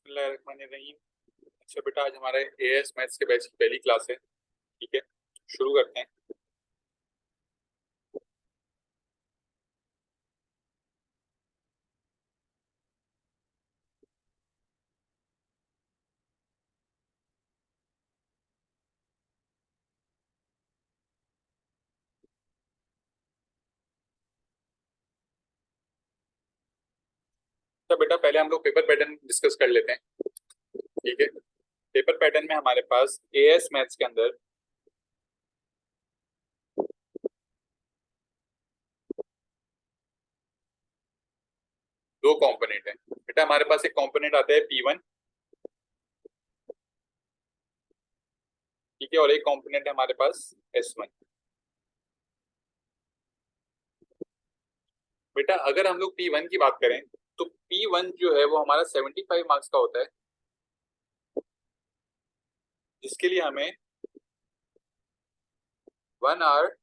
बिस्मिल्लाहिर्रहमानिर्रहीम। अच्छा बेटा, आज हमारे एएस मैथ्स के बैच की पहली क्लास है। ठीक है, शुरू करते हैं। तो बेटा, पहले हम लोग पेपर पैटर्न डिस्कस कर लेते हैं। ठीक है, पेपर पैटर्न में हमारे पास एएस मैथ्स के अंदर दो कंपोनेंट है। बेटा, हमारे पास एक कंपोनेंट आता है P1। ठीक है, और एक कंपोनेंट है हमारे पास S1। बेटा, अगर हम लोग P1 की बात करें तो P1 जो है वो हमारा 75 मार्क्स का होता है, जिसके लिए हमें 1 आवर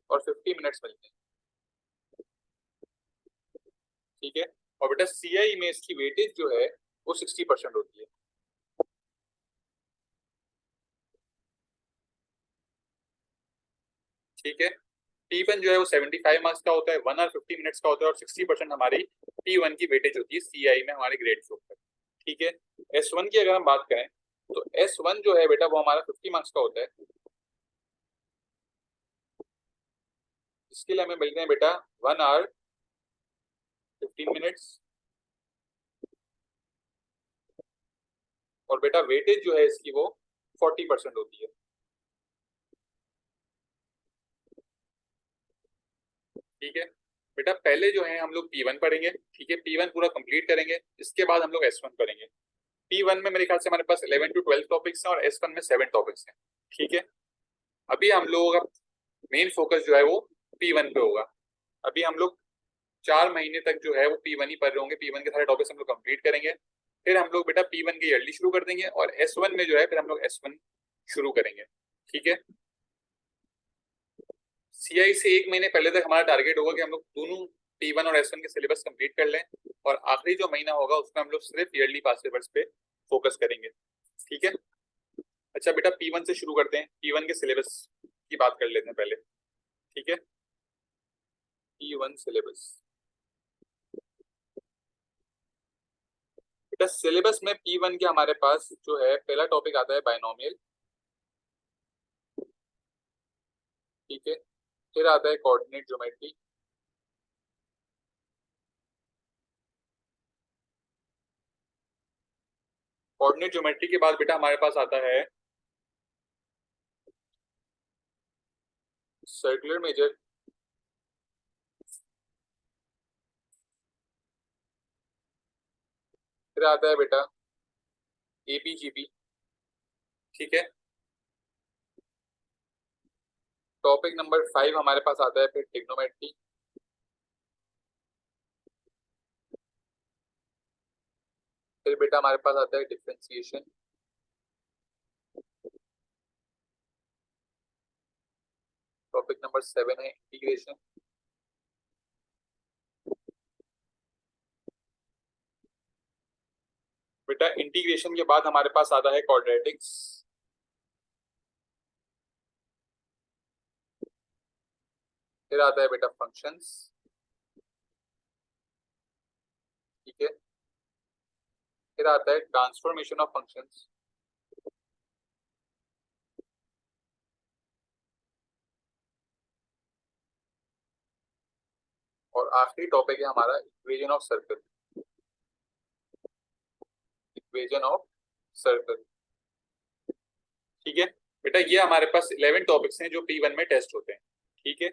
और 50 मिनट्स मिलते हैं। ठीक है, और बेटा सीआई में इसकी वेटेज जो है वो 60% होती है। ठीक है, P1 जो है वो 75 मार्क्स का होता है, 1 आवर 50 मिनट्स का होता है, और 60% हमारी P1 की वेटेज होती है सीआई में हमारे ग्रेड के ऊपर। ठीक है, S1 की अगर हम बात करें तो S1 जो है बेटा वो हमारा 50 मार्क्स का होता है, इसके लिए हमें मिलते हैं बेटा 1 आवर 15 मिनट्स, और बेटा वेटेज जो है इसकी वो 40% होती है। ठीक है बेटा, पहले जो है हम लोग P1 पढ़ेंगे। ठीक है, P1 पूरा कंप्लीट करेंगे, इसके बाद हम लोग S1 पढ़ेंगे। P1 में मेरे ख्याल से हमारे पास 11 to 12 टॉपिक्स हैं और S1 में 7 टॉपिक्स हैं। ठीक है, अभी हम लोगों का मेन फोकस जो है वो P1 पे होगा। अभी हम लोग 4 महीने तक जो है वो P1 ही पढ़ रहे होंगे, P1 के सारे टॉपिक्स हम लोग कंप्लीट करेंगे। फिर हम लोग बेटा P1 के ईयरली शुरू कर देंगे, और S1 में जो है फिर हम लोग S1 शुरू करेंगे। ठीक है, सीआई से 1 महीने पहले तक हमारा टारगेट होगा कि हम लोग दोनों P1 और S1 के सिलेबस कंप्लीट कर लें, और आखिरी जो महीना होगा उसमें हम लोग सिर्फ ईयरली पास पेपर्स पे फोकस करेंगे। ठीक है, अच्छा बेटा, P1 से शुरू करते हैं। P1 के सिलेबस की बात कर लेते हैं पहले। ठीक है, P1 सिलेबस। बेटा सिलेबस में P1 के हमारे पास जो है पहला टॉपिक आता है बायनोमियल। ठीक है, फिर आता है कोऑर्डिनेट ज्योमेट्री। कोऑर्डिनेट ज्योमेट्री के बाद बेटा हमारे पास आता है सर्कुलर मेजर। फिर आता है बेटा एपीजीपी। ठीक है, टॉपिक नंबर 5 हमारे पास आता है फिर ट्रिग्नोमेट्री। फिर बेटा हमारे पास आता है डिफरेंशिएशन। टॉपिक नंबर 7 है इंटीग्रेशन। बेटा इंटीग्रेशन के बाद हमारे पास आता है क्वाड्रेटिक्स। फिर आता है बेटा फंक्शंस। ठीक है, फिर आता है ट्रांसफॉर्मेशन ऑफ फंक्शंस। और आखिरी टॉपिक है हमारा equation of circle. Equation of circle. ठीक है बेटा, ये हमारे पास 11 टॉपिक्स हैं जो P1 में टेस्ट होते हैं। ठीक है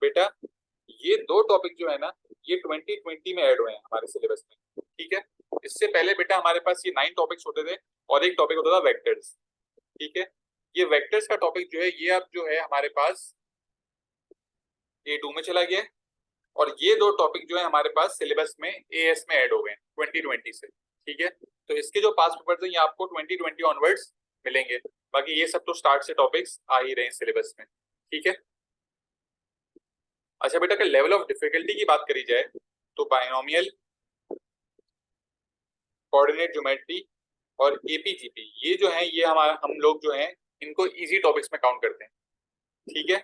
बेटा, ये दो टॉपिक जो है ना ये 2020 में ऐड हुए हैं हमारे सिलेबस में। ठीक है, इससे पहले बेटा हमारे पास ये 9 टॉपिक्स होते थे, और एक टॉपिक होता था वेक्टर्स। ठीक है, ये वेक्टर्स का टॉपिक जो है ये अब जो है हमारे पास A2 में चला गया है, और ये दो टॉपिक जो है हमारे पास सिलेबस में एएस में ऐड हो गए हैं 2020 से। ठीक है, तो इसके जो पास पेपर्स हैं ये आपको 2020 ऑनवर्ड्स मिलेंगे। बाकी ये सब तो स्टार्ट से टॉपिक्स आ ही रहे हैं सिलेबस में। ठीक है, अच्छा बेटा, अगर लेवल ऑफ डिफिकल्टी की बात करी जाए तो बायनोमियल, कोऑर्डिनेट ज्योमेट्री और एपीजीपी, ये जो है ये हमारा हम लोग जो है इनको इजी टॉपिक्स में काउंट करते हैं। ठीक है,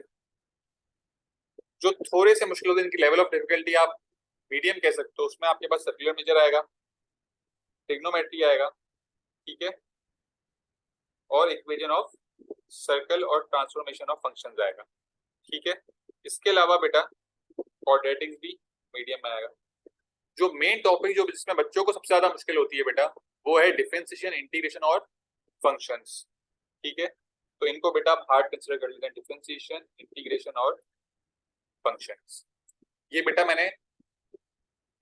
जो थोड़े से मुश्किल होते हैं इनकी लेवल ऑफ डिफिकल्टी आप मीडियम कह सकते हो, उसमें आपके पास सर्कुलर मेजर आएगा, ट्रिग्नोमेट्री आएगा, ठीक है, और इक्वेशन ऑफ सर्कल और ट्रांसफॉर्मेशन ऑफ फंक्शंस आएगा। ठीक है, इसके अलावा बेटा क्वाड्रेटिक्स भी मीडियम में आएगा। जो मेन टॉपिक जो जिसमें बच्चों को सबसे ज्यादा मुश्किल होती है बेटा वो है डिफरेंशिएशन, इंटीग्रेशन और फंक्शंस। ठीक है, तो इनको बेटा आप हार्ड कंसीडर कर लेते हैं, डिफरेंशिएशन, इंटीग्रेशन और फंक्शंस। ये बेटा मैंने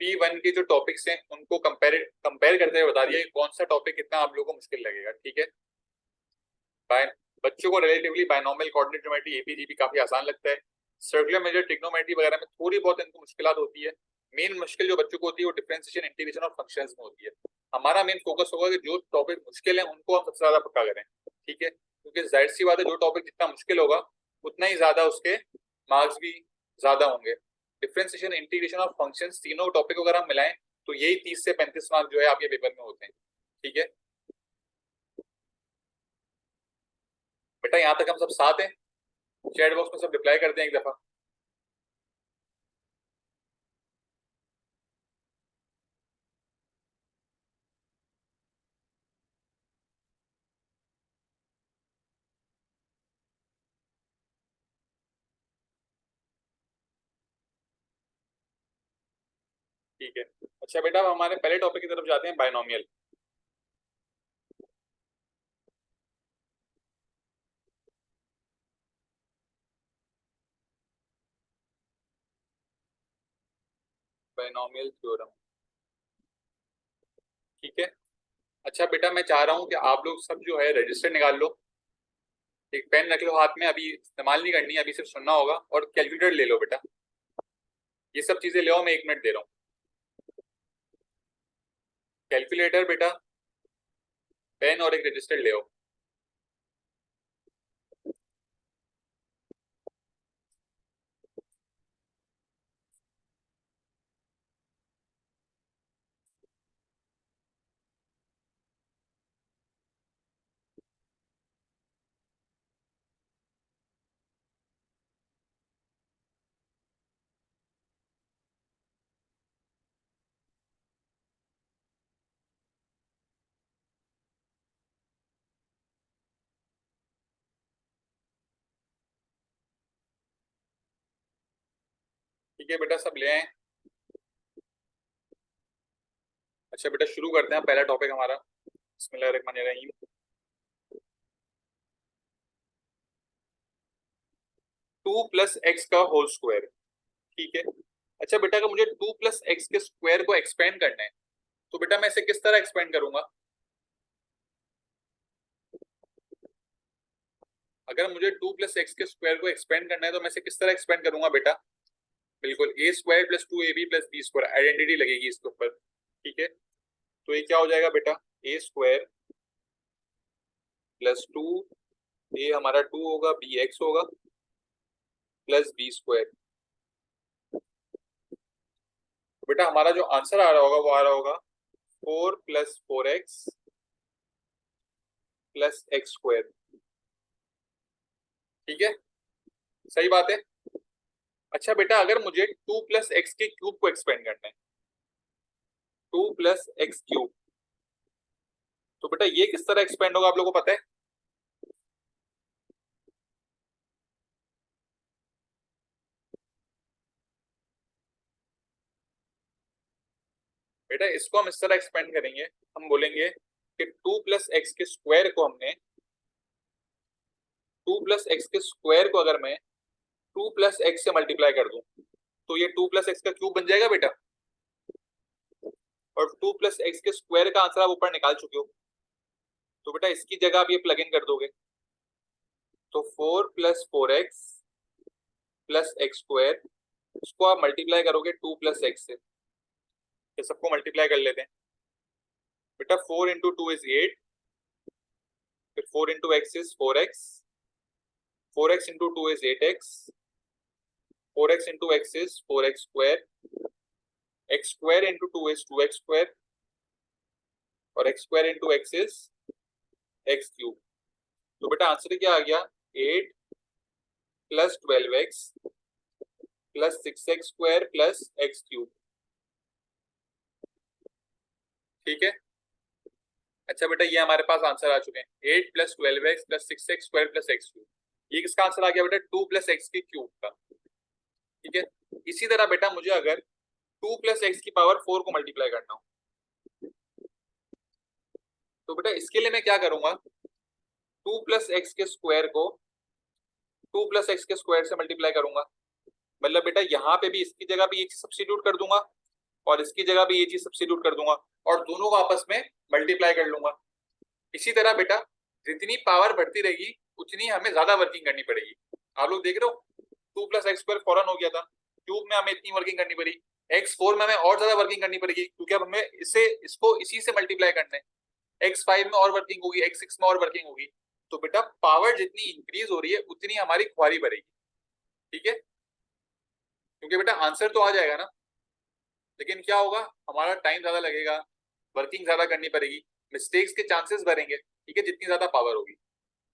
P1 के जो टॉपिक्स हैं उनको कंपेयर करते हुए बता दिया कौन सा टॉपिक कितना आप लोगों को मुश्किल लगेगा। ठीक है, बाय बच्चों को relatively binomial coordinate geometry AP GP काफी आसान लगता है। सर्कुलर मेजर, ट्रिग्नोमेट्री वगैरह में थोड़ी बहुत इनको मुश्किलात होती है। मेन मुश्किल जो बच्चों को होती है वो डिफरेंशिएशन, इंटीग्रेशन और फंक्शंस में होती है। हमारा मेन फोकस होगा कि जो टॉपिक मुश्किल है उनको हम सबसे ज्यादा पक्का करें। ठीक है, क्योंकि जाहिर सी बात है जो टॉपिक जितना मुश्किल होगा उतना ही ज्यादा उसके मार्क्स भी ज्यादा होंगे। डिफरेंशिएशन, इंटीग्रेशन और फंक्शंस तीनों टॉपिक अगर हम मिलाएं तो यही 30 से 35 मार्क्स जो है आपके पेपर में होते हैं। ठीक है बेटा, यहाँ तक हम सब साथ हैं? चैट बॉक्स में सब रिप्लाई करते हैं एक दफा। ठीक है, अच्छा बेटा अब हमारे पहले टॉपिक की तरफ जाते हैं, बायनोमियल। बायनोमियल थ्योरम, ठीक है। अच्छा बेटा मैं चाह रहा हूँ कि आप लोग सब जो है रजिस्टर निकाल लो, एक पेन रख लो हाथ में, अभी इस्तेमाल नहीं करनी है, अभी सिर्फ सुनना होगा, और कैलकुलेटर ले लो बेटा। ये सब चीजें ले आओ, मैं 1 मिनट दे रहा हूँ। कैलकुलेटर बेटा, पेन और एक रजिस्टर ले आओ। ठीक है बेटा, सब ले आए। अच्छा बेटा शुरू करते हैं, पहला टॉपिक हमारा बिस्मिल्लाहिर्रहमानिर्रहीम। 2 + x का होल स्क्वायर, ठीक है। अच्छा बेटा अगर मुझे 2 + x के स्क्वायर को एक्सपेंड करना है तो बेटा मैं इसे किस तरह एक्सपेंड करूंगा? अगर मुझे 2 + x के स्क्वायर को एक्सपेंड करना है तो मैं इसे किस तरह एक्सपेंड करूंगा बेटा? बिल्कुल a² + 2ab + b², आइडेंटिटी लगेगी इसके ऊपर। ठीक है, तो ये क्या हो जाएगा बेटा? a² + 2, a हमारा 2 होगा, b x होगा, प्लस b²। बेटा हमारा जो आंसर आ रहा होगा वो आ रहा होगा 4 + 4x + x²। ठीक है, सही बात है। अच्छा बेटा अगर मुझे 2 + x के क्यूब को एक्सपेंड करना है, 2 + x³ तो बेटा ये किस तरह एक्सपेंड होगा आप लोगों को पता है? बेटा इसको हम इस तरह एक्सपेंड करेंगे, हम बोलेंगे कि 2 + x के स्क्वायर को हमने 2 + x के स्क्वायर को अगर मैं 2 + x से मल्टीप्लाई कर दूं तो ये 2 + x का क्यूब बन जाएगा बेटा। और 2 + x के स्क्वायर का आंसर आप ऊपर निकाल चुके हो, तो बेटा इसकी जगह आप ये प्लग इन कर दोगे, तो 4 + 4x + x², इसको आप मल्टीप्लाई करोगे 2 + x से। ये सबको मल्टीप्लाई कर लेते हैं बेटा। 4 × 2 = 8, फिर 4 × x = 4x, 4x × 2 = 8x, 4x × x = 4x², x² × 2 = 2x², और x square into x is x cube. तो बेटा आंसर क्या आ गया, 8 plus 12x plus 6x square plus x cube. ठीक है। अच्छा बेटा ये हमारे पास आंसर आ चुके हैं, 8 plus 12x plus 6x square plus x cube. ये किसका आंसर आ गया बेटा, 2 प्लस एक्स के क्यूब का। ठीक है। इसी तरह बेटा मुझे अगर 2 प्लस एक्स की पावर 4 को मल्टीप्लाई करना हो, तो बेटा इसके लिए मैं क्या करूंगा, 2 प्लस एक्स के स्क्वायर को 2 प्लस एक्स के स्क्वायर से मल्टीप्लाई करूंगा। मतलब बेटा यहाँ पे भी इसकी जगह भी ये चीज सब्स्टिट्यूट कर दूंगा और इसकी जगह भी ये चीज सब्स्टिट्यूट कर दूंगा और दोनों को आपस में मल्टीप्लाई कर लूंगा। इसी तरह बेटा जितनी पावर बढ़ती रहेगी उतनी हमें ज्यादा वर्किंग करनी पड़ेगी। आप लोग देख रहे हो 2 प्लस एक्स स्क्वायर फौरन हो गया था, क्यूब में हमें इतनी वर्किंग करनी पड़ी, एक्स फोर में हमें और ज्यादा वर्किंग करनी पड़ेगी क्योंकि अब हमें इसको इसी से मल्टीप्लाई करना है। एक्स फाइव में और वर्किंग होगी, एक्स सिक्स में और वर्किंग होगी। तो बेटा पावर जितनी इंक्रीज हो रही है उतनी हमारी ख्वारी बढ़ेगी। ठीक है, क्योंकि बेटा आंसर तो आ जाएगा ना, लेकिन क्या होगा, हमारा टाइम ज्यादा लगेगा, वर्किंग ज्यादा करनी पड़ेगी, मिस्टेक्स के चांसेस बढ़ेंगे। ठीक है, जितनी ज्यादा पावर होगी।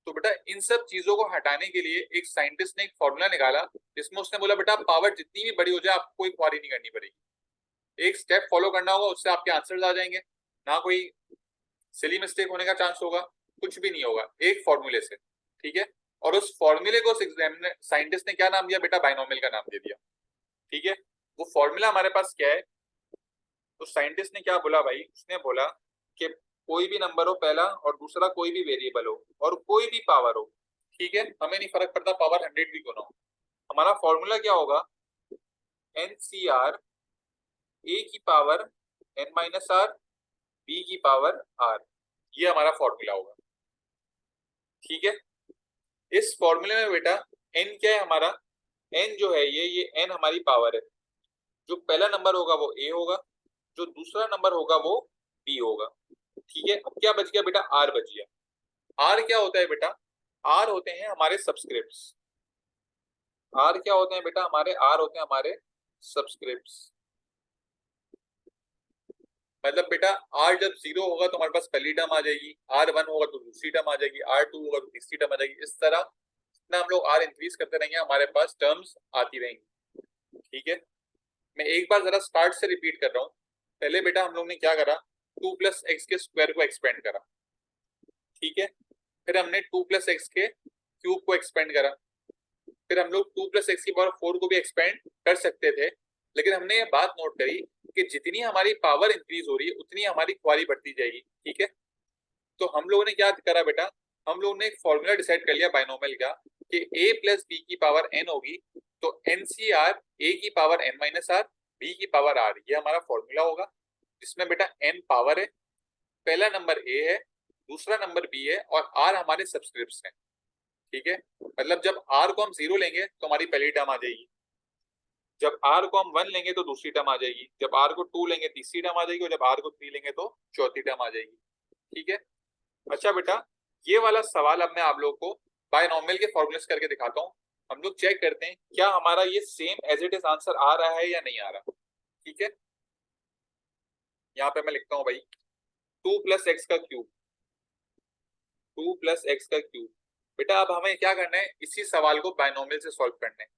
तो बेटा इन सब चीजों को हटाने के लिए एक साइंटिस्ट ने एक फॉर्मूला निकाला जिसमें उसने बोला बेटा पावर जितनी भी बड़ी हो जाए आपको कोई ख्वारी नहीं करनी पड़ेगी, एक स्टेप फॉलो करना होगा, उससे आपके आंसर्स आ जाएंगे, ना कोई सिली मिस्टेक होने का चांस होगा, कुछ भी नहीं होगा एक फॉर्मूले से। ठीक है, और उस फॉर्मूले को साइंटिस्ट ने क्या नाम दिया बेटा, बाइनोमियल का नाम दे दिया। ठीक है, वो फॉर्मूला हमारे पास क्या है, तो साइंटिस्ट ने क्या बोला भाई, उसने बोला कि कोई भी नंबर हो पहला और दूसरा कोई भी वेरिएबल हो और कोई भी पावर हो, ठीक है, हमें नहीं फर्क पड़ता पावर 100 भी क्यों ना हो, हमारा फॉर्मूला क्या होगा, एन सी आर ए की power N minus R B की पावर आर, ये हमारा फॉर्मूला होगा। ठीक है, इस फॉर्मूले में बेटा एन क्या है हमारा, एन जो है ये एन हमारी पावर है, जो पहला नंबर होगा वो ए होगा, जो दूसरा नंबर होगा वो बी होगा। ठीक है, अब क्या बच गया बेटा, आर बच गया। आर क्या होता है बेटा, आर होते हैं हमारे सब्सक्रिप्ट्स। आर क्या होते हैं बेटा हमारे, आर होते हैं हमारे सब्सक्रिप्ट्स। मतलब बेटा आर जब 0 होगा तो हमारे पास पहली टर्म आ जाएगी, आर 1 होगा तो दूसरी टर्म आ जाएगी, आर 2 होगा तो तीसरी टर्म आ जाएगी। इस तरह जितना हम लोग आर इंक्रीज करते रहेंगे हमारे पास टर्म्स आती रहेंगी। ठीक है, मैं एक बार जरा स्टार्ट से रिपीट कर रहा हूँ। पहले बेटा हम लोग ने क्या करा, 2 प्लस एक्स के स्क्वायर को एक्सपेंड करा। ठीक है, फिर हमने 2 प्लस एक्स के क्यूब को एक्सपेंड करा, फिर हम लोग 2 प्लस एक्स की पावर 4 को भी एक्सपेंड कर सकते थे, लेकिन हमने ये बात नोट करी कि जितनी हमारी पावर इंक्रीज हो रही है उतनी हमारी ख्वारी बढ़ती जाएगी। ठीक है, तो हम लोगों ने क्या करा बेटा, हम लोगों ने एक फॉर्मूला डिसाइड कर लिया बाइनोमियल का कि a प्लस बी की पावर n होगी, तो एन सी आर ए की power n minus R B की पावर r, ये हमारा फॉर्मूला होगा, जिसमें बेटा n पावर है, पहला नंबर a है, दूसरा नंबर b है और r हमारे सब्सक्रिप्ट्स हैं। ठीक है, मतलब जब r को हम 0 लेंगे तो हमारी पहली टर्म आ जाएगी, जब r को हम 1 लेंगे तो दूसरी टर्म आ जाएगी, जब r को 2 लेंगे तीसरी टर्म आ जाएगी और जब r को 3 लेंगे तो चौथी टर्म आ जाएगी। ठीक है, अच्छा बेटा ये वाला सवाल अब मैं आप लोग को बायनॉमियल के फॉर्मूले करके दिखाता हूँ, हम लोग चेक करते हैं क्या हमारा ये same as it is answer आ रहा है या नहीं आ रहा। ठीक है, यहाँ पे मैं लिखता हूँ भाई 2 प्लस एक्स का क्यूब, 2 प्लस एक्स का क्यूब। बेटा अब हमें क्या करना है, इसी सवाल को बायनॉमियल से सॉल्व करना है।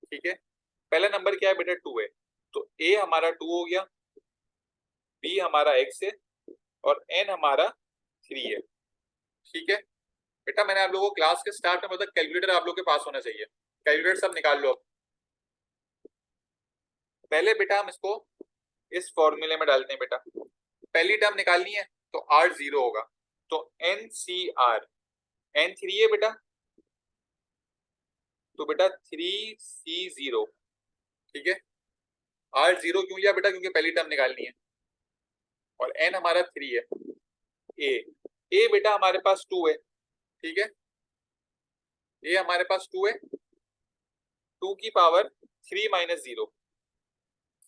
ठीक है, पहला नंबर क्या है बेटा 2 है, तो ए हमारा 2 हो गया, बी हमारा एक्स है और एन हमारा 3 है। ठीक है बेटा, मैंने आप लोगों को क्लास के स्टार्ट में मतलब कैलकुलेटर आप लोग के पास होना चाहिए, कैलकुलेटर सब निकाल लो। अब पहले बेटा हम इसको इस फॉर्मूले में डालते हैं बेटा, पहली टर्म निकालनी है तो आर 0 होगा, तो एन सी आर, एन 3 है बेटा, तो बेटा 3 C 0। ठीक है, आर 0 क्यों लिया बेटा, क्योंकि पहली टर्म निकालनी है और एन हमारा 3 है। ए, ए बेटा हमारे पास 2 है। ठीक है, ए हमारे पास 2 है, 2 की power 3 minus 0,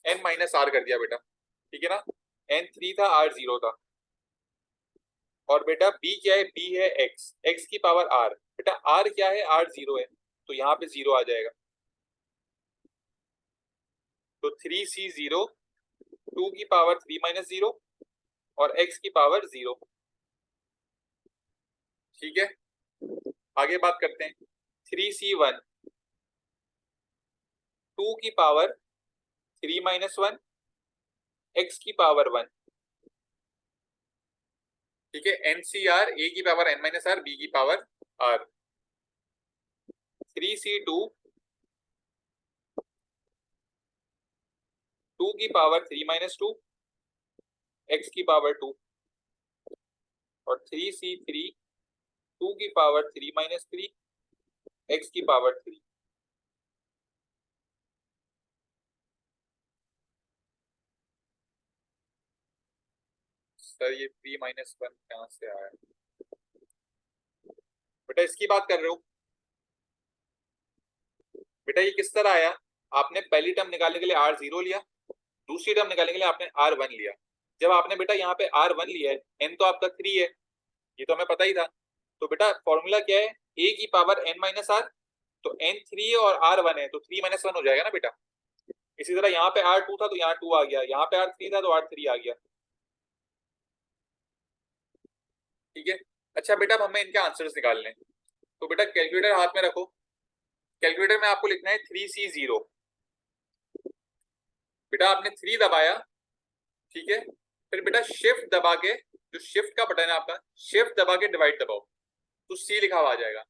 N minus R कर दिया बेटा। ठीक है ना, एन 3 था आर 0 था, और बेटा बी क्या है, बी है एक्स, एक्स की पावर आर, बेटा आर क्या है, आर 0 है, तो यहाँ पे 0 आ जाएगा, तो 3 C 0, 2 की पावर 3 माइनस 0 और x की पावर 0। ठीक है, आगे बात करते हैं। 3c1 2 की पावर 3 माइनस 1 x की पावर 1। ठीक है, NCR a की power n minus r, b की पावर r। 3c2 2 की पावर 3 माइनस 2 x की पावर 2। और 3c3 2 की पावर 3 माइनस 3 x की पावर 3। सर ये 3 माइनस 1 कहाँ से आया बेटा? इसकी बात कर रहे हो बेटा? ये किस तरह आया? आपने पहली टर्म निकालने के लिए r0 लिया, दूसरी टर्म निकालने के लिए आपने r1 लिया। जब आपने बेटा यहाँ पे r1 लिया है, n तो आपका 3 है, ये तो हमें पता ही था। तो बेटा फॉर्मूला क्या है? a की पावर n माइनस आर। तो n 3 है और r1 है, तो 3 माइनस 1 हो जाएगा ना बेटा। इसी तरह यहाँ पे r2 था तो यहाँ 2 आ गया, यहाँ पे r3 था तो r3 आ गया। ठीक है, अच्छा बेटा अब हमें इनके आंसर्स निकालने हैं। तो बेटा कैलकुलेटर हाथ में रखो। कैलकुलेटर में आपको लिखना है 3c0। बेटा आपने 3 दबाया, ठीक है, फिर बेटा शिफ्ट दबा के, जो शिफ्ट का बटन है आपका, शिफ्ट दबा के डिवाइड दबाओ तो सी लिखा हुआ आ जाएगा।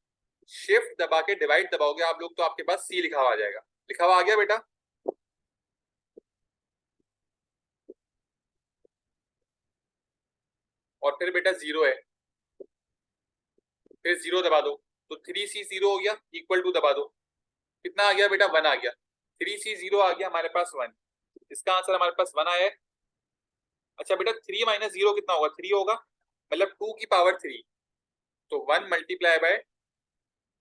शिफ्ट दबा के डिवाइड दबाओगे आप लोग तो आपके पास सी लिखा हुआ आ जाएगा। लिखा हुआ आ गया बेटा? और फिर बेटा 0 है, फिर 0 दबा दो तो 3c0 हो गया, इक्वल टू दबा दो, कितना आ गया बेटा? 1 आ गया। 3c0 आ गया हमारे पास 1। इसका आंसर हमारे पास 1 आया है। अच्छा बेटा 3 माइनस 0 कितना होगा? 3 होगा, मतलब 2 की पावर 3। तो 1 मल्टीप्लाई बाय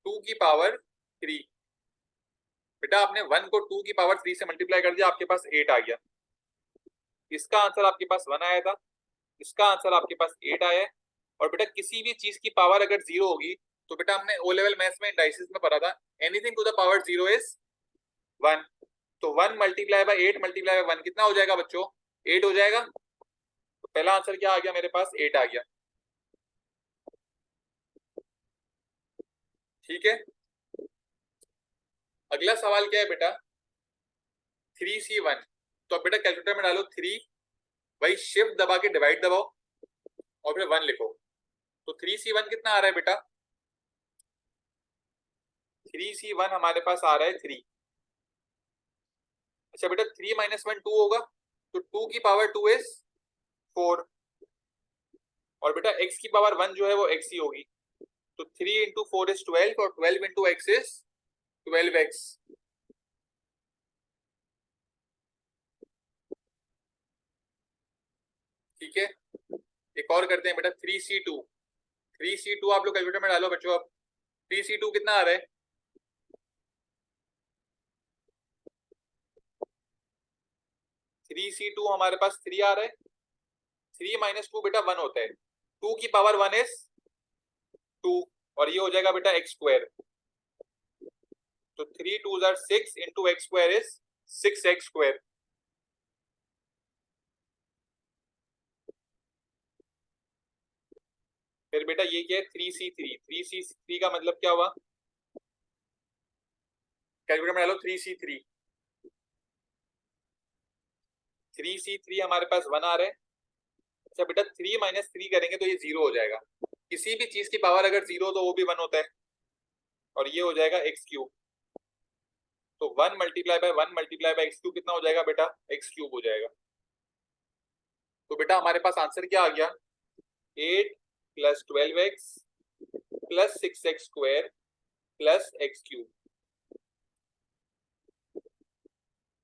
2 की पावर 3। बेटा आपने 1 को 2 की पावर 3 से मल्टीप्लाई कर दिया, आपके पास 8 आ गया। इसका आंसर आपके पास 1 आया था, इसका आंसर आपके पास 8 आया है। और बेटा किसी भी चीज की पावर अगर 0 होगी तो बेटा हमने ओ लेवल मैथ्स में इंडाइसिस में पढ़ा था, anything to the power 0 is 1। तो 1 मल्टीप्लाई बाय 8 मल्टीप्लाई बाय 1 कितना हो जाएगा बच्चों? 8 हो जाएगा। तो पहला आंसर क्या आ गया मेरे पास? 8 आ गया। ठीक है, अगला सवाल क्या है बेटा? 3c1। तो अब बेटा कैलकुलेटर में डालो 3, वही शिफ्ट दबा के डिवाइड दबाओ और फिर 1 लिखो। तो 3c1 कितना आ रहा है बेटा? 3c1 हमारे पास आ रहा है 3। अच्छा बेटा 3 माइनस 1 2 होगा, तो 2 की पावर 2 इज 4। और बेटा x की पावर 1 जो है वो x ही होगी। तो 3 इंटू 4 इज 12 और 12 इंटू एक्स इज 12x। ठीक है, एक और करते हैं बेटा 3c2। 3c2 आप लोग कैलकुलेटर में डालो बच्चों। अब 3c2 कितना आ रहा है? 3c2 हमारे पास 3 आ रहा है। 3 माइनस 2 बेटा 1 होता है, 2 की पावर 1 इज 2 और ये हो जाएगा बेटा एक्स स्क्वायर। तो 3 2 jar 6 into x square is 6x square. फिर बेटा ये क्या है? 3c3। 3c3 का मतलब क्या हुआ? कैलकुलेटर में डालो 3c3। 3c3 हमारे पास 1 आ रहा है। अच्छा बेटा 3 माइनस 3 करेंगे तो ये 0 हो जाएगा। किसी भी चीज की पावर अगर 0 तो वो भी 1 होता है, और ये हो जाएगा एक्स क्यूब। तो 1 multiply by 1 multiply by x cube कितना हो जाएगा बेटा? एक्स क्यूब हो जाएगा। तो बेटा हमारे पास आंसर क्या आ गया? 8 plus 12x plus 6x square plus x cube.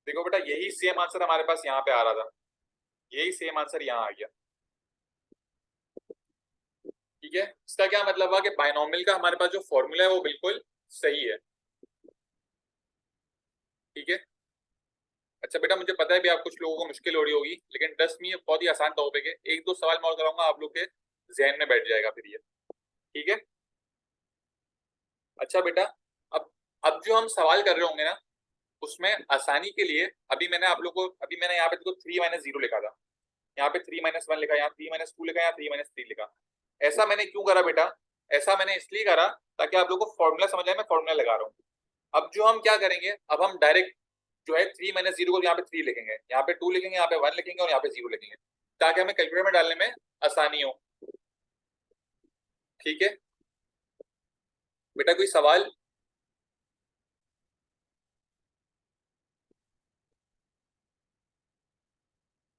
देखो बेटा यही सेम आंसर हमारे पास यहाँ पे आ रहा था, यही सेम आंसर यहाँ आ गया। ठीक है, इसका क्या मतलब हुआ कि बायनॉमियल का हमारे पास जो फॉर्मूला है वो बिल्कुल सही है। ठीक है, अच्छा बेटा मुझे पता है भी आप कुछ लोगों को मुश्किल हो रही होगी, लेकिन ट्रस्ट मी बहुत ही आसान टॉपिक है। एक दो सवाल मैं और कराऊंगा, आप लोग के जहन में बैठ जाएगा फिर ये। ठीक है, अच्छा बेटा अब जो हम सवाल कर रहे होंगे ना, उसमें आसानी के लिए अभी मैंने आप लोग को, अभी मैंने यहाँ पे देखो 3 माइनस 0 लिखा था, यहाँ पे 3 - 1 लिखा, यहाँ 3 - 2 लिखा, यहाँ 3 - 3 लिखा। ऐसा मैंने क्यों करा बेटा? ऐसा मैंने इसलिए करा ताकि आप लोगों को फॉर्मूला समझ आए, मैं फॉर्मूला लगा रहा हूँ। अब जो हम क्या करेंगे, अब हम डायरेक्ट जो है 3 - 0 को यहाँ पे 3 लिखेंगे, यहाँ पे 2 लिखेंगे, यहाँ पे 1 लिखेंगे और यहाँ पे 0 लिखेंगे, ताकि हमें कैलकुलेटर में डालने में आसानी हो। ठीक है बेटा, कोई सवाल?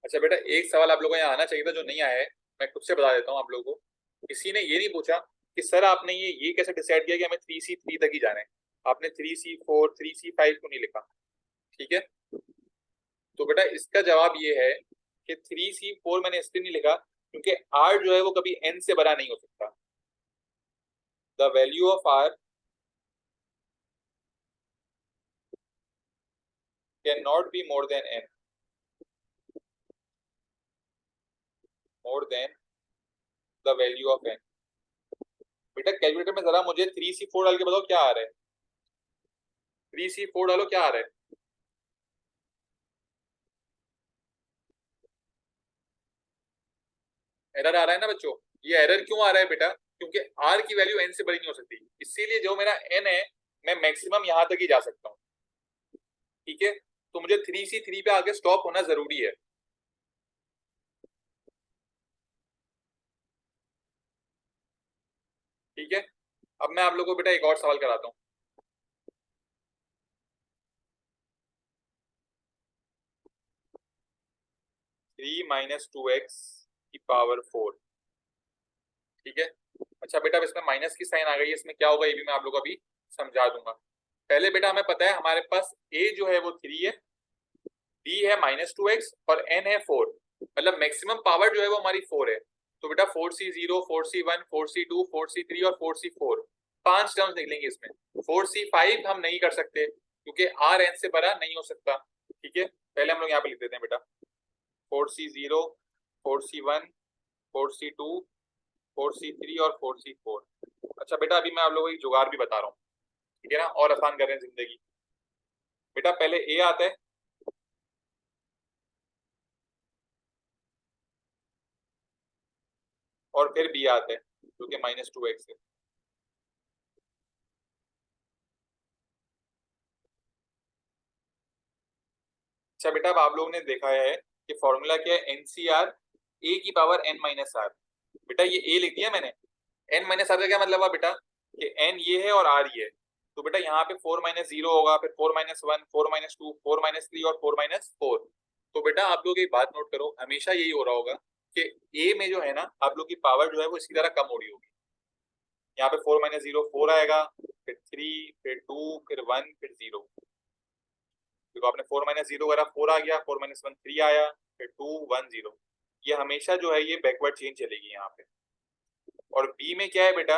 अच्छा बेटा, एक सवाल आप लोगों को यहाँ आना चाहिए था जो नहीं आया है, मैं खुद से बता देता हूँ आप लोगों को। किसी ने ये नहीं पूछा कि सर आपने ये कैसे डिसाइड किया कि हमें 3C3 तक ही जाना है, आपने 3C4 3C5 क्यों नहीं लिखा? ठीक है, तो बेटा इसका जवाब ये है कि 3C4 मैंने इसलिए नहीं लिखा क्योंकि R जो है वो कभी N से बड़ा नहीं हो सकता। The value of R can not be more than N, more than the value of N। बेटा कैलकुलेटर में जरा मुझे 3C4 डाल के बताओ क्या आ रहा है, 3C4 डालो क्या आ रहा है? एरर आ रहा है ना बच्चों? ये एरर क्यों आ रहा है बेटा? क्योंकि R की वैल्यू N से बड़ी नहीं हो सकती, इसीलिए जो मेरा N है मैं मैक्सिमम यहां तक ही जा सकता हूँ। ठीक है, तो मुझे 3C3 पे आगे स्टॉप होना जरूरी है। ठीक है, अब मैं आप लोगों को बेटा एक और सवाल कराता हूँ। 3 - 2x की पावर 4। ठीक है, अच्छा बेटा, अब इसमें माइनस की साइन आ गई है, इसमें क्या होगा ये भी मैं आप लोगों को अभी समझा दूंगा। पहले बेटा हमें पता है हमारे पास a जो है वो 3 है, b है -2x और n है 4, मतलब मैक्सिमम पावर जो है वो हमारी 4 है। तो बेटा 4C0 4C1 4C2 4C3 और 4C4, 5 टर्म्स निकलेंगे इसमें। 4C5 हम नहीं कर सकते क्योंकि r n से बड़ा नहीं हो सकता। ठीक है, पहले हम लोग यहाँ पे लिख देते हैं बेटा 4C0 4C1 4C2 4C3 और 4C4। अच्छा बेटा, अभी मैं आप लोगों को एक जुगाड़ भी बता रहा हूँ, ठीक है ना, और आसान कर रहे हैं जिंदगी। बेटा पहले ए आता है, और फिर बी आता है जो कि -2x है। अच्छा बेटा, अब आप लोगों ने देखा है कि फॉर्मूला क्या है, एनसीआर ए की पावर n - r। बेटा ये ए लिख दिया मैंने, n - r का क्या मतलब है बेटा कि n ये है और r ये है। तो बेटा यहाँ पे 4 - 0 होगा, फिर 4 - 1 4 - 2 4 - 3 और 4 - 4। तो बेटा आप लोग एक बात नोट करो, हमेशा यही हो रहा होगा कि ए में जो है ना आप लोग की पावर जो है वो इसकी तरह कम हो रही होगी। यहाँ पे 4 - 0 4 आएगा, फिर 3 फिर 2 फिर 1 फिर 0। देखो आपने 4 - 0 करा, 4 आ गया, 4 - 1 3 आया, फिर 2 1 0। ये हमेशा जो है ये बैकवर्ड चेंज चलेगी यहाँ पे। और बी में क्या है बेटा,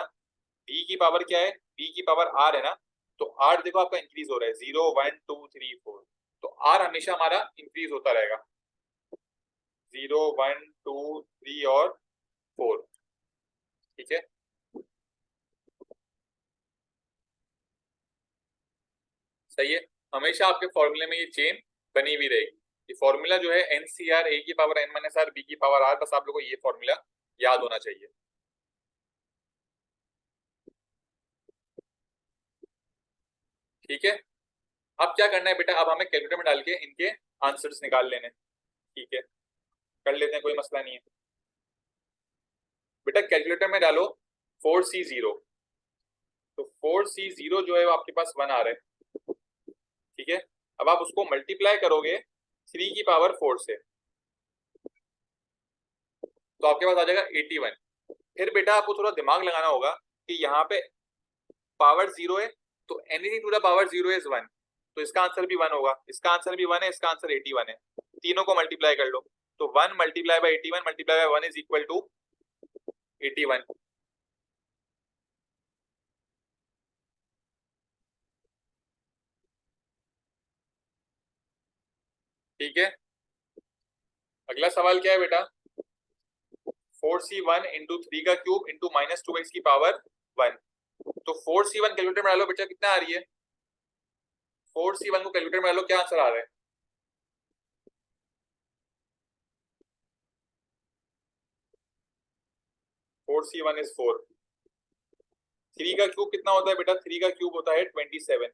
बी की पावर क्या है, बी की पावर आर है ना, तो आर देखो आपका इंक्रीज हो रहा है 0 1 2 3 4। तो आर हमेशा हमारा इंक्रीज होता रहेगा, 0 1 2 3 और 4। ठीक है, सही है, हमेशा आपके फॉर्मूले में ये चेन बनी हुई रहेगी। ये फॉर्मूला जो है एनसीआर ए की पावर n - r बी की पावर आर, बस आप लोगों को ये फॉर्मूला याद होना चाहिए। ठीक है, अब क्या करना है बेटा, अब हमें कैलकुलेटर में डाल के इनके आंसर्स निकाल लेने। ठीक है, कर लेते हैं, कोई मसला नहीं है। बेटा कैलकुलेटर में डालो 4C0, तो 4C0 जो है वो आपके पास 1 आ रहा है। ठीक है, अब आप उसको मल्टीप्लाई करोगे 3 की पावर 4 से, तो आपके पास आ जाएगा 81। फिर बेटा आपको थोड़ा दिमाग लगाना होगा कि यहाँ पे पावर 0 है, तो anything to the power 0 is 1, तो इसका आंसर भी 1 होगा, इसका आंसर भी 1 है, इसका आंसर 81 है। तीनों को मल्टीप्लाई कर लो, तो 1 multiply by 81 multiply by 1 is equal to 81। ठीक है, अगला सवाल क्या है बेटा, 4C1 इंटू 3 का क्यूब इंटू -2x की पावर 1। तो 4C1 कैलकुलेटर में डालो बेटा, कितना आ रही है? 4C1 को कैलकुलेटर में डालो, क्या आंसर आ रहा है? 4c1 is 4। 3 का क्यूब कितना होता है बेटा? 3 का क्यूब होता है 27।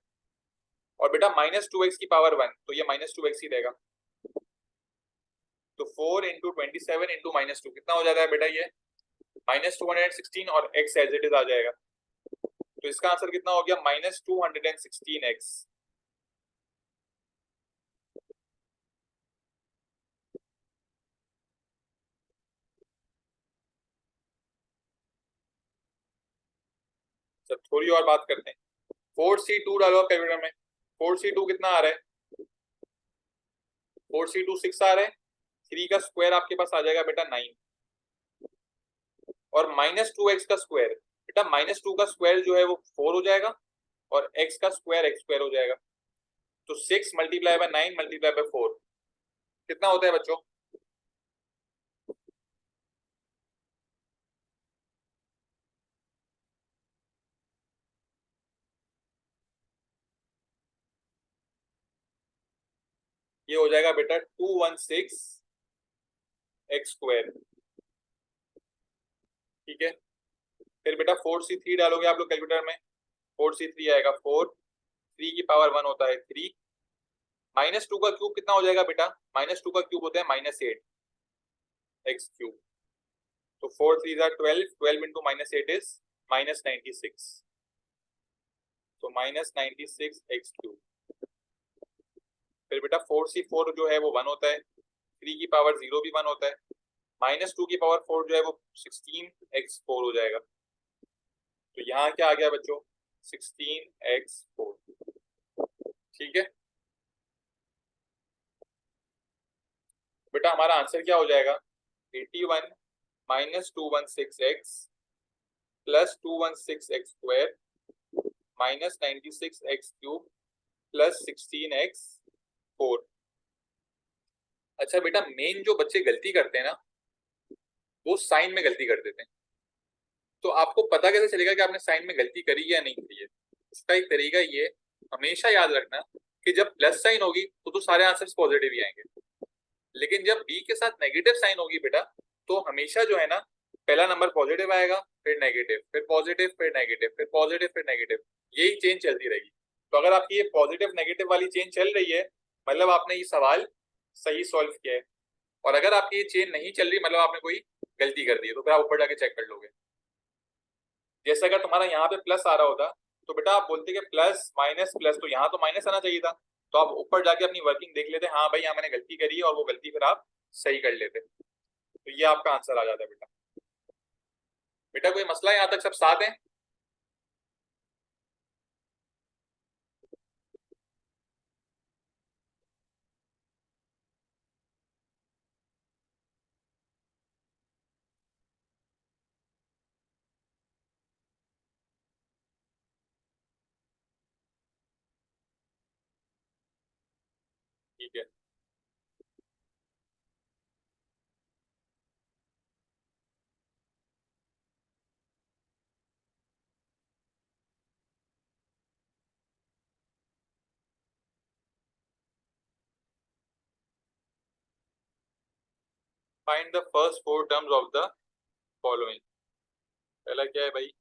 और बेटा -2x की पावर 1, तो ये -2x ही रहेगा। तो 4 इंटू 27 इंटू -2 कितना हो जाता है बेटा? ये -216 और x एज इट इज आ जाएगा। तो इसका आंसर कितना हो गया? -216x। सर थोड़ी और बात करते हैं। 4c2 डालो आप कैलकुलेटर में। 4c2 कितना आ रहा है? 4c2 6 आ रहा है। 3 का स्क्वायर आपके पास आ जाएगा बेटा 9। और -2x का स्क्वायर, बेटा -2 का स्क्वायर जो है वो 4 हो जाएगा और x का स्क्वायर x स्क्वायर हो जाएगा। तो 6 मल्टीप्लाई बाय 9 मल्टीप्लाई बाय 4 कितना होता है बच्चों? ये हो जाएगा बेटा 216 x स्क्वायर। ठीक है, फिर बेटा 4c3 डालोगे आप लोग कैलकुलेटर में। 4c3 आएगा 4। 3 की पावर 1 होता है 3। -2 का क्यूब कितना हो जाएगा बेटा? -2 का क्यूब होता है -8 x क्यूब। तो 4 3 जार 12, 12 इंटू -8 इज -96। तो -96 x क्यूब। फिर बेटा 4c4 जो है वो 1 होता है। 3 की पावर 0 भी 1 होता है। -2 की पावर 4 जो है वो 16x4 हो जाएगा। तो यहाँ क्या आ गया बच्चों? 16x4। ठीक है बेटा, हमारा आंसर क्या हो जाएगा? 81 -216x plus 216x square -96x cube plus 16x4। अच्छा बेटा, मेन जो बच्चे गलती करते हैं ना, वो साइन में गलती कर देते हैं। तो आपको पता कैसे चलेगा कि आपने साइन में गलती करी या नहीं करी है? इसका एक तरीका ये, हमेशा याद रखना कि जब प्लस साइन होगी तो सारे आंसर्स पॉजिटिव ही आएंगे। लेकिन जब बी के साथ नेगेटिव साइन होगी बेटा, तो हमेशा जो है ना, पहला नंबर पॉजिटिव आएगा, फिर नेगेटिव, फिर पॉजिटिव, फिर नेगेटिव, फिर पॉजिटिव, फिर नेगेटिव। यही चेंज चलती रहेगी। तो अगर आपकी ये पॉजिटिव नेगेटिव वाली चेंज चल रही है, मतलब आपने ये सवाल सही सॉल्व किया है। और अगर आपकी ये चेन नहीं चल रही, मतलब आपने कोई गलती कर दी है, तो फिर आप ऊपर जाके चेक कर लोगे। जैसे अगर तुम्हारा यहाँ पे प्लस आ रहा होता, तो बेटा आप बोलते कि प्लस माइनस प्लस, तो यहाँ तो माइनस आना चाहिए था। तो आप ऊपर जाके अपनी वर्किंग देख लेते, हाँ भाई यहाँ मैंने गलती करी है, और वो गलती फिर आप सही कर लेते। तो ये आपका आंसर आ जाता है बेटा। बेटा कोई मसला है? यहाँ तक सब साथ हैं? ठीक है, find the first 4 terms of the following. पहला क्या है भाई?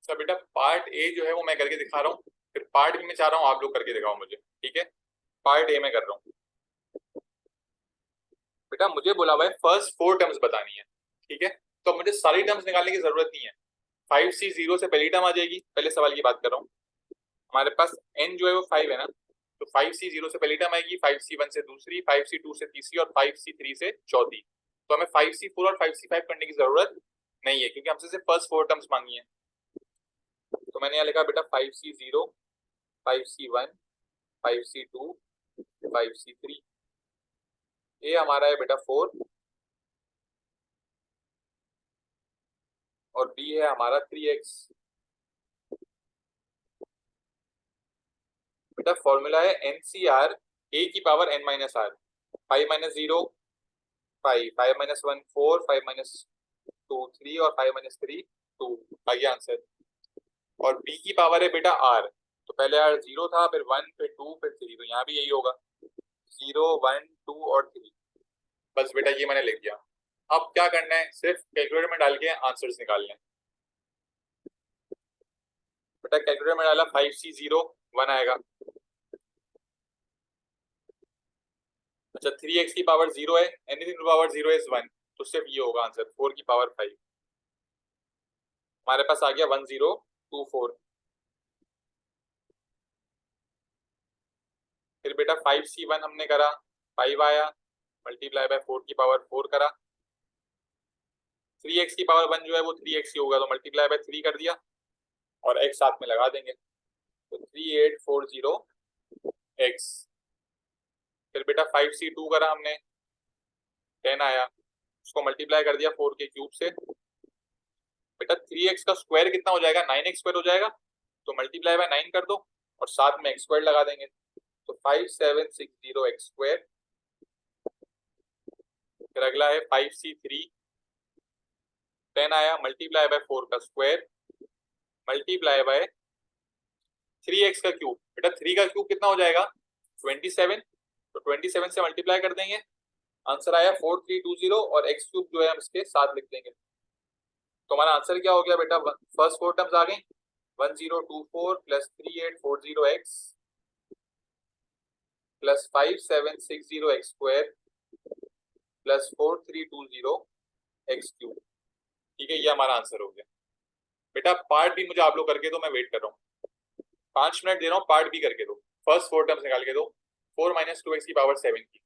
अच्छा बेटा, पार्ट ए जो है वो मैं करके दिखा रहा हूँ, फिर पार्ट बी में चाह रहा हूँ आप लोग करके दिखाओ मुझे। ठीक है, पार्ट ए में कर रहा हूँ। बेटा मुझे बोला हुआ है फर्स्ट 4 टर्म्स बतानी है। ठीक है, तो मुझे सारी टर्म्स निकालने की जरूरत नहीं है। 5c0 से पहली टर्म आ जाएगी, पहले सवाल की बात कर रहा हूँ। हमारे पास n जो है वो 5 है ना, तो 5c0 से पहली टर्म आएगी, 5c1 से दूसरी, 5c2 से तीसरी और 5c3 से चौथी। तो हमें 5c4 और 5c5 करने की जरूरत नहीं है, क्योंकि हमसे सिर्फ फर्स्ट 4 टर्म्स मांगी है। तो मैंने यहाँ लिखा बेटा 5c0, 5c1, 5c2, 5c3। ये हमारा है बेटा 4, और बी है हमारा 3x। बेटा फॉर्मूला है NCR a की power n minus r. 5 - 0 5, 5 minus 1 4, 5 minus 2 3 और 5 माइनस 3 2। आ गया आंसर। और b की पावर है बेटा r, तो पहले r 0 था, फिर 1, फिर 2, फिर 3, तो यहाँ भी यही होगा 0 1 2 और 3। बस बेटा ये मैंने लिख दिया। अब क्या करना है, सिर्फ कैलकुलेटर में डाल के आंसर्स निकालने हैं। बेटा कैलकुलेटर में डाला 5c0 1 आएगा। अच्छा 3x की पावर 0 है, एनीथिंग टू पावर 0 इज 1, तो सिर्फ ये होगा आंसर 4 की पावर 5। हमारे पास आ गया 1024। फिर बेटा 5c1 हमने करा, 5 आया, मल्टीप्लाई बाय 4 की पावर 4 करा। 3x की पावर 1 जो है वो 3x ही होगा, तो मल्टीप्लाई बाय 3 कर दिया और x साथ में लगा देंगे, तो 3840x। फिर बेटा 5c2 करा हमने, 10 आया, उसको मल्टीप्लाई कर दिया 4 के क्यूब से। बेटा 3x का स्क्वायर कितना हो जाएगा, 9x स्क्वायर हो जाएगा, तो मल्टीप्लाई बाय 9 कर दो और साथ में x स्क्वायर लगा देंगे, तो 5760x स्क्वायर। फिर अगला है 5c3, 10 आया, मल्टीप्लाई बाय 4 का स्क्वायर मल्टीप्लाई बाय 3x का क्यूब। बेटा 3 का क्यूब कितना हो जाएगा 27, तो 27 से मल्टीप्लाई कर देंगे, आंसर आया 4320 और x क्यूब जो है हम इसके साथ लिख देंगे। तो हमारा आंसर क्या हो गया बेटा, फर्स्ट 4 टर्म्स आ गई, 1024 plus 3840x plus 5760x square plus 4320x cube. ठीक है, ये हमारा आंसर हो गया। बेटा पार्ट भी मुझे आप लोग करके दो, मैं वेट कर रहा हूँ, 5 मिनट दे रहा हूँ, पार्ट भी करके दो, फर्स्ट 4 टर्म्स निकाल के दो, 4 माइनस 2x की पावर 7 की।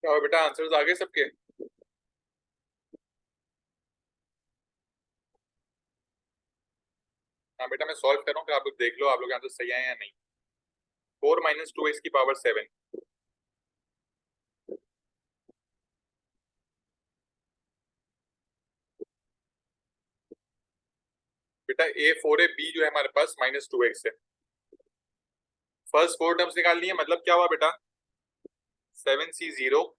क्या हुआ बेटा, आंसर्स आ गए सबके? हाँ बेटा मैं सॉल्व कर रहा हूँ, फिर आप लोग देख लो आप लोग आंसर सही आए या नहीं। 4 - 2x⁻7। बेटा A 4 है, B जो है हमारे पास -2x है। फर्स्ट 4 टर्म्स निकालनी है, मतलब क्या हुआ बेटा, 7C0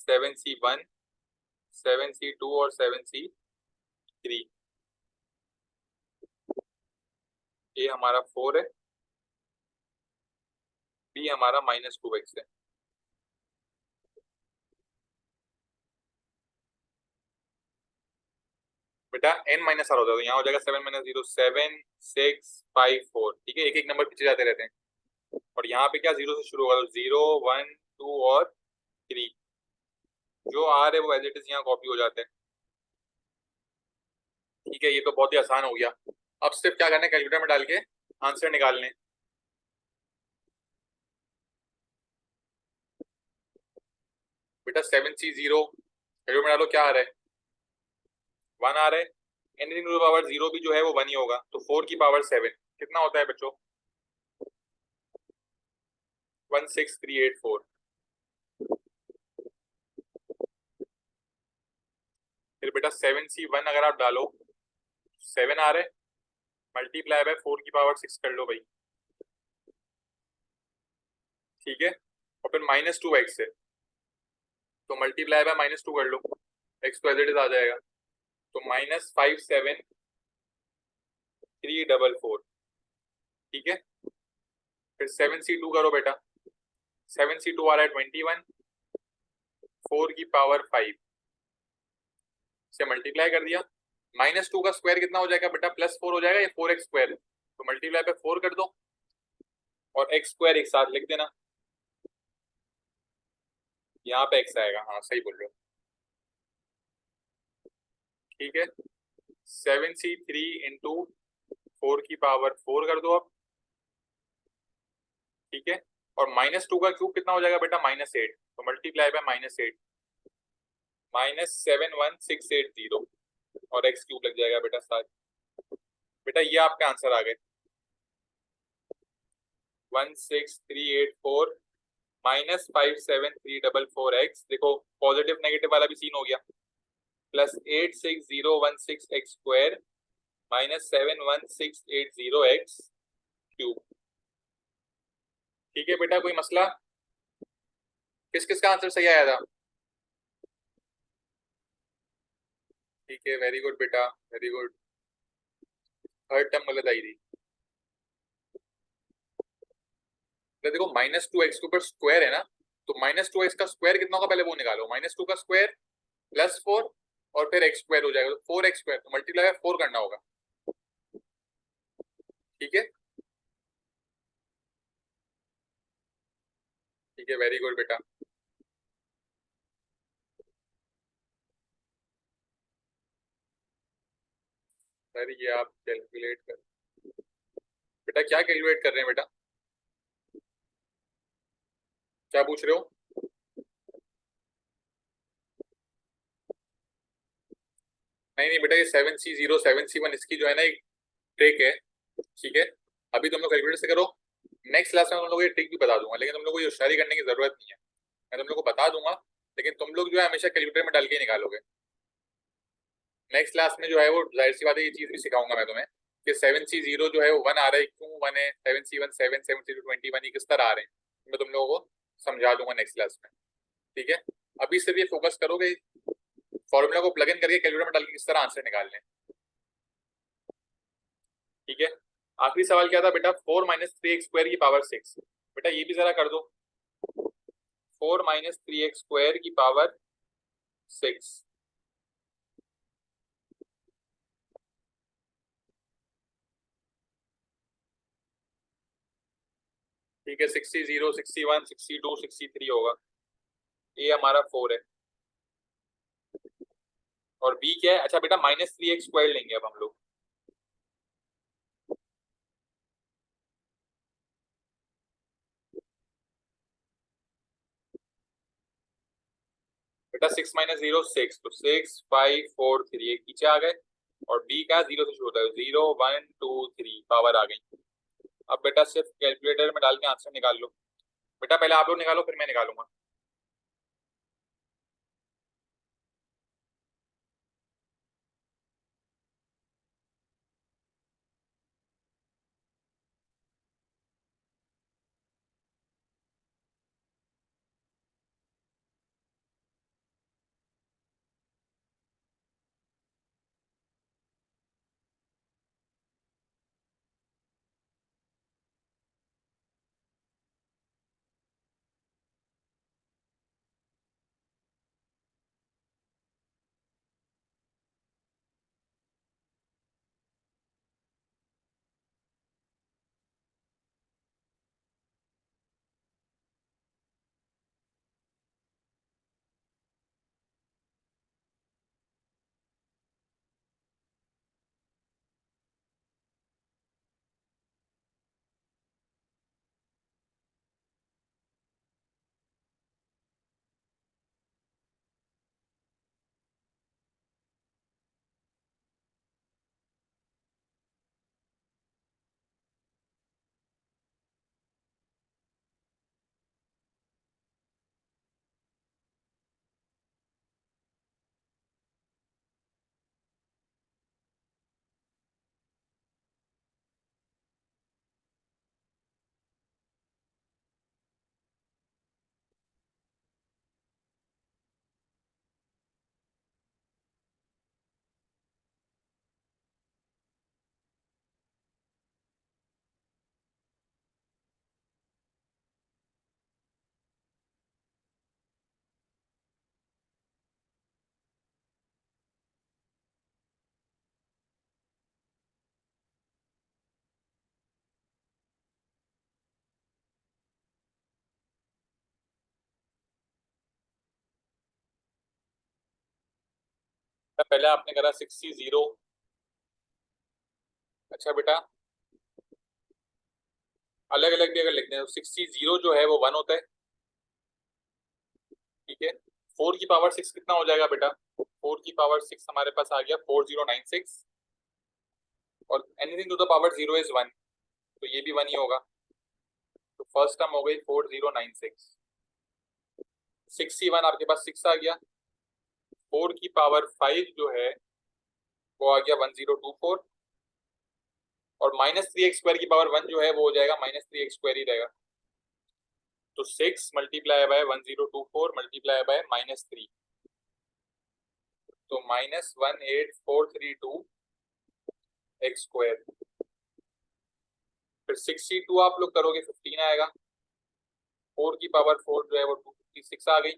7C1 7C2 और 7C3। ए हमारा 4 है, बी हमारा -2x है। बेटा n माइनस आर होता है तो यहाँ हो जाएगा 7 - 0 7 6 5 4। ठीक है, एक एक नंबर पीछे जाते रहते हैं। और यहाँ पे क्या जीरो से शुरू होगा, तो 0 1 2 और 3। जो आर है वो एज इट इज यहाँ कॉपी हो जाते हैं। ठीक है, ये तो बहुत ही आसान हो गया। अब सिर्फ क्या करना है, कैलकुलेटर में डाल के आंसर निकालने। बेटा 7C0 कैलकुलेटर में डालो, क्या आ रहा है, 1 आ रहा है। एनीथिंग टू द पावर 0 भी जो है वो 1 ही होगा, तो 4 की पावर 7 कितना होता है बच्चों, 16384। फिर बेटा 7C1 अगर आप डालो, 7 आ रहा है, मल्टीप्लाई बाय 4 की पावर 6 कर लो भाई। ठीक है, और फिर -2x है, तो मल्टीप्लाई बाय -2 कर लो, x तो एज इट इज आ जाएगा। तो -57344। ठीक है, फिर 7C2 करो बेटा, 7C2 आ रहा है 21, 4 की पावर 5 से मल्टीप्लाई कर दिया। -2 का स्क्वायर कितना हो जाएगा बेटा, +4 हो जाएगा, या 4x²। तो मल्टीप्लाई पे 4 कर दो और x² एक साथ लिख देना, यहाँ पे x आएगा। हाँ सही बोल रहे हो। ठीक है, 7C3 इंटू 4 की पावर 4 कर दो अब। ठीक है, और -2 का क्यूब कितना हो जाएगा बेटा, -8, तो मल्टीप्लाई बाय -8, -71680 और x क्यूब लग जाएगा बेटा साथ। बेटा ये आपका आंसर आ गए, 16384 -57344x। देखो पॉजिटिव नेगेटिव वाला भी सीन हो गया, +86016x² -71680x क्यूब। ठीक है बेटा, कोई मसला? किस किस का आंसर सही आया था? ठीक है, वेरी गुड बेटा, वेरी गुड। थर्ड टर्म गलत आई थी। तो देखो -2x के ऊपर स्क्वायर है ना, तो -2x का स्क्वायर कितना होगा, पहले वो निकालो। -2 का स्क्वायर +4 और फिर x² हो जाएगा, तो 4x², तो मल्टीप्लाई 4 करना होगा। ठीक है, ठीक है, वेरी गुड बेटा। सर ये आप कैलकुलेट कर, बेटा क्या कैलकुलेट कर रहे हैं बेटा, क्या पूछ रहे हो? नहीं नहीं बेटा, ये 7C0 7C1 इसकी जो है ना एक ट्रिक है। ठीक है, अभी तुम लोग कैलकुलेटर से करो, नेक्स्ट क्लास में तुम लोग ये ट्रिक भी बता दूंगा, लेकिन तुम लोग को ये होशियारी करने की जरूरत नहीं है। मैं तुम लोग को बता दूंगा, लेकिन तुम लोग जो है हमेशा कैलकुलेटर में डाल के ही निकालोगे। नेक्स्ट क्लास में जो है वो जाहिर सी बात है, ये चीज भी सिखाऊंगा मैं तुम्हें कि 7C0 जो है वो 1 आ रहा है, क्यों 1 है, 7C1 7 7C2 21 किस तरह आ रहे हैं, मैं तुम लोगों को समझा दूंगा नेक्स्ट क्लास में। ठीक है, अभी सिर्फ ये फोकस करोगे फॉर्मूला को प्लग इन करके कैलकुलेटर में डाल के किस तरह आंसर निकालने। ठीक है, आखिरी सवाल क्या था बेटा, 4 - 3x² की पावर 6। बेटा ये भी जरा कर दो, 4 - 3x² की पावर 6। ठीक है, 60 61 62 63 होगा। ये हमारा 4 है, और b क्या है? अच्छा बेटा -3x² लेंगे अब हम लोग। बेटा 6 - 0 6, तो 6 5 4 3 एक पीछे आ गए। और b का 0 से शुरू होता है, 0 1 2 3 पावर आ गई। अब बेटा सिर्फ कैलकुलेटर में डाल के आंसर निकाल लो। बेटा पहले आप लोग निकालो फिर मैं निकालूंगा। पहले आपने करा 60 0। अच्छा बेटा अलग अलग भी अगर लिखते हैं तो 60 जो है वो 1 होता है। ठीक है, 4 की पावर 6 कितना हो जाएगा बेटा? 4 की पावर 6 हमारे पास आ गया 4096। और anything to the power 0 is 1, तो ये भी 1 ही होगा। तो फर्स्ट टर्म हो गई 4096। 61 आपके पास 6 आ गया। 4 की पावर 5 जो है वो आ गया 1024। और -3x² की पावर 1 जो है वो हो जाएगा -3x² ही रहेगा। तो 6 मल्टीप्लाई बाय 1024 मल्टीप्लाई बाय -3, तो -18432x²। फिर 62 आप लोग करोगे 15 आएगा। 4 की पावर 4 जो है वो 256 आ गई।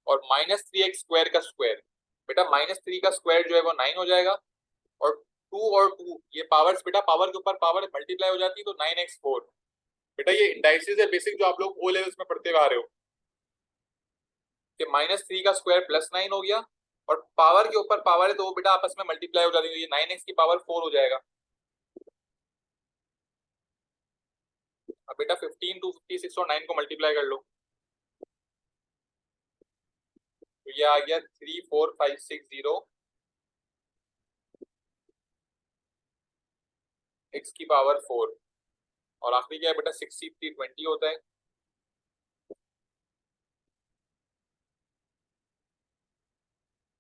और -3x² का स्क्वायर, बेटा -3 का स्क्वायर जो है वो 9 हो जाएगा। और 2 और 2 ये पावर्स बेटा पावर के ऊपर पावर मल्टीप्लाई हो जाती है, तो 9x4। बेटा ये इंडाइसिस है बेसिक जो आप लोग ओ लेवल्स में पढ़ते आ रहे हो कि -3 का स्क्वायर +9 हो गया। और पावर के ऊपर पावर है तो वो बेटा आपस में मल्टीप्लाई हो जाती है, तो ये 9x की पावर 4 हो जाएगा। अब बेटा 15 2 56 और 9 को मल्टीप्लाई कर लो, तो ये आ गया 34560 x की पावर 4। और आखिरी क्या है बेटा 6320 होता है।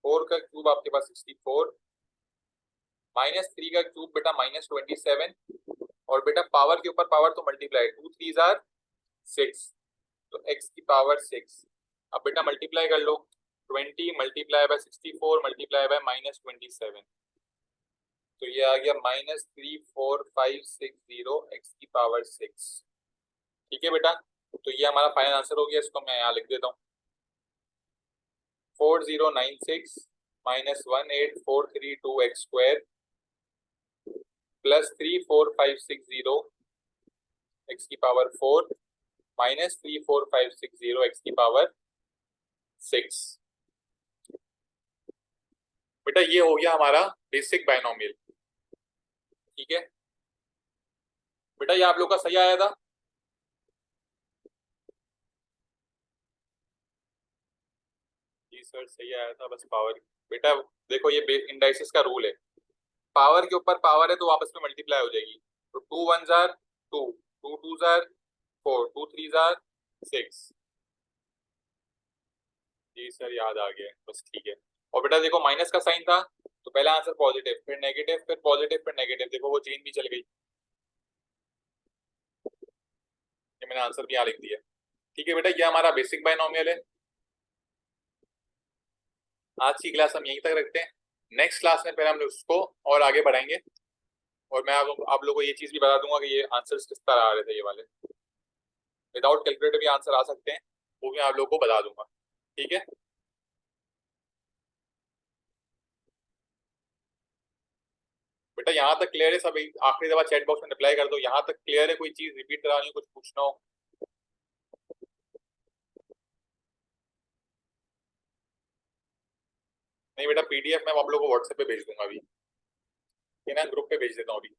4 का क्यूब आपके पास 64, -3 का क्यूब बेटा -27। और बेटा पावर के ऊपर पावर तो मल्टीप्लाई, 2 3 आर 6, तो x की पावर 6। अब बेटा मल्टीप्लाई कर लो, 20 मल्टीप्लाई बाय 64 मल्टीप्लाई बाय -27, तो ये आ गया -34560 x की पावर 6। ठीक है बेटा, तो ये हमारा फाइनल आंसर हो गया। इसको मैं यहाँ लिख देता हूँ, 4096 -18432x² +34560 x की पावर 4 -34560 x की पावर 6। बेटा ये हो गया हमारा बेसिक बायनोमियल। ठीक है बेटा, ये आप लोग का सही आया था। जी सर सही आया था, बस पावर। बेटा देखो ये इंडाइसिस का रूल है, पावर के ऊपर पावर है तो आपस में मल्टीप्लाई हो जाएगी। तो 2 1 जार 2, 2 2 जार 4, 2 3 जार 6। जी सर याद आ गया, बस ठीक है। और बेटा देखो माइनस का साइन था तो पहला आंसर पॉजिटिव, फिर नेगेटिव, फिर पॉजिटिव, फिर नेगेटिव। देखो वो चेन भी चल गई। ये मैंने आंसर भी यहाँ लिख दिया। ठीक है बेटा, ये हमारा बेसिक बायनोमियल है। आज की क्लास हम यहीं तक रखते हैं। नेक्स्ट क्लास में फिर हम उसको और आगे बढ़ाएंगे। और मैं आप लोगों को ये चीज भी बता दूंगा कि ये आंसर्स किस तरह आ रहे थे, ये वाले विदाउट कैलकुलेटर भी आंसर आ सकते हैं, वो भी आप लोगों को बता दूंगा। ठीक है बेटा, यहाँ तक क्लियर है सभी? आखिरी दफा चैट बॉक्स में रिप्लाई कर दो, यहाँ तक क्लियर है? कोई चीज रिपीट करानी हो, कुछ पूछना हो? नहीं बेटा, पीडीएफ मैं आप लोगों को व्हाट्सएप पे भेज दूंगा अभी। ये ना ग्रुप पे भेज देता हूँ अभी।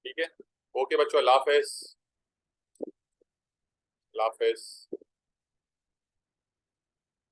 ठीक है, ओके बच्चों, अल्लाह हाफिज। अल्लाह हाफिज।